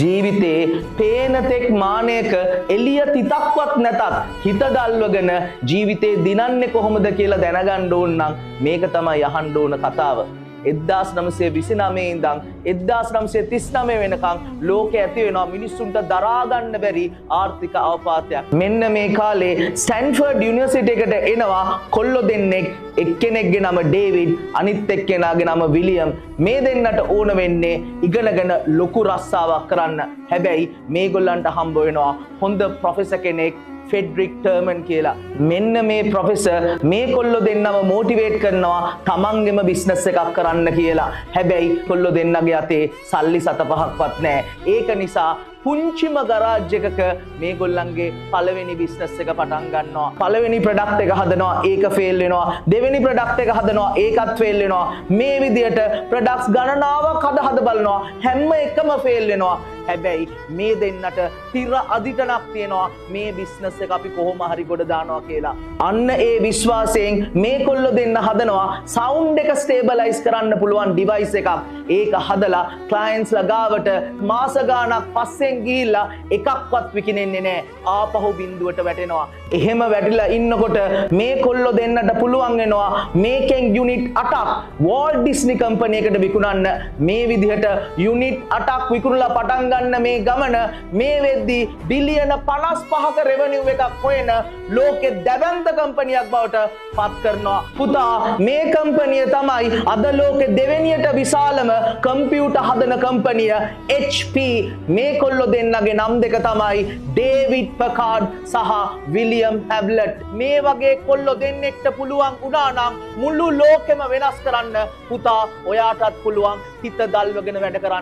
ජීවිතේ පේන තෙක් මානයක එළිය තිතක්වත් නැතත් හිත දල්වගෙන ජීවිතේ දිනන්නේ කොහොමද කියලා දැනගන්න ඕන නම් මේක තමයි අහන්න ඕන කතාව. 1929 ඉඳන් 1939 වෙනකම් ලෝකේ ඇති වෙනවා මිනිස්සුන්ට දරා ගන්න බැරි ආර්ථික අවපාතයක්. මෙන්න මේ කාලේ ස්ටැන්ෆර්ඩ් යුනිවර්සිටි එකට එනවා කොල්ලෝ දෙන්නෙක්. එක්කෙනෙක්ගේ නම ඩේවිඩ්, අනිත් එක්කෙනාගේ නම විලියම්. මේ දෙන්නට ඕන වෙන්නේ ඉගෙනගෙන ලොකු රස්සාවක් කරන්න. හැබැයි මේගොල්ලන්ට හම්බ වෙනවා හොඳ ප්‍රොෆෙසර් කෙනෙක්, ෆෙඩරික් ටර්මන් කියලා. මෙන්න මේ ප්‍රොෆෙසර් මේ කොල්ලෝ දෙන්නම මොටිවේට් කරනවා තමන්ගේම බිස්නස් එකක් කරන්න කියලා. හැබැයි කොල්ලෝ දෙන්නගේ අතේ සල්ලි 7-5ක්වත් නැහැ. ඒක නිසා පුංචිම ගරාජ් එකක මේගොල්ලන්ගේ පළවෙනි බිස්නස් එක පටන් ගන්නවා. පළවෙනි ප්‍රොඩක්ට් එක හදනවා, ඒක ෆේල් වෙනවා. දෙවෙනි ප්‍රොඩක්ට් එක හදනවා, ඒකත් ෆේල් වෙනවා. මේ විදියට ප්‍රොඩක්ට්ස් ගණනාවක් හද බලනවා, හැම එකම ෆේල් වෙනවා. හැබැයි මේ දෙන්නට තිර අදිටනක් තියෙනවා මේ බිස්නස් එක අපි කොහොම හරි ගොඩ දානවා කියලා. අන්න ඒ විශ්වාසයෙන් මේ කොල්ලෝ දෙන්න හදනවා සවුන්ඩ් එක ස්ටේබලයිස් කරන්න පුළුවන් ඩිවයිස් එකක්. ඒක හදලා ක්ලයන්ට්ස් ලගාවට මාස ගාණක් පස්සේ ගිහිල්ලා එකක්වත් විකිනෙන්නේ නැහැ. ආපහු බිඳුවට වැටෙනවා. එහෙම වැටිලා ඉන්නකොට මේ කොල්ලෝ දෙන්නට පුළුවන් වෙනවා මේකෙන් යුනිට් 8ක් වෝල්ට් ඩිස්නි කම්පැනි එකට විකුණන්න. මේ විදිහට යුනිට් 8ක් විකුණලා පටන් ගන්න මේ ගමන මේ වෙද්දී බිලියන 55ක රෙවෙනියු එකක් හොයන ලෝකේ දැවැන්ත කම්පැනියක් බවට පත් කරනවා. පුතා මේ කම්පැනිය තමයි අද ලෝකේ දෙවෙනියට විශාලම කම්පියුටර් හදන කම්පැනිය HP. මේ කොල්ලෝ දෙන්නගේ නම් දෙක තමයි ඩේවිඩ් පකාඩ් සහ විලියම් හැබ්ලට්. මේ වගේ කොල්ලෝ දෙන්නෙක්ට පුළුවන් වුණා නම් මුළු ලෝකෙම වෙනස් කරන්න පුතා ඔයාටත් පුළුවන් හිත දල්වගෙන වැඩ කරන්න.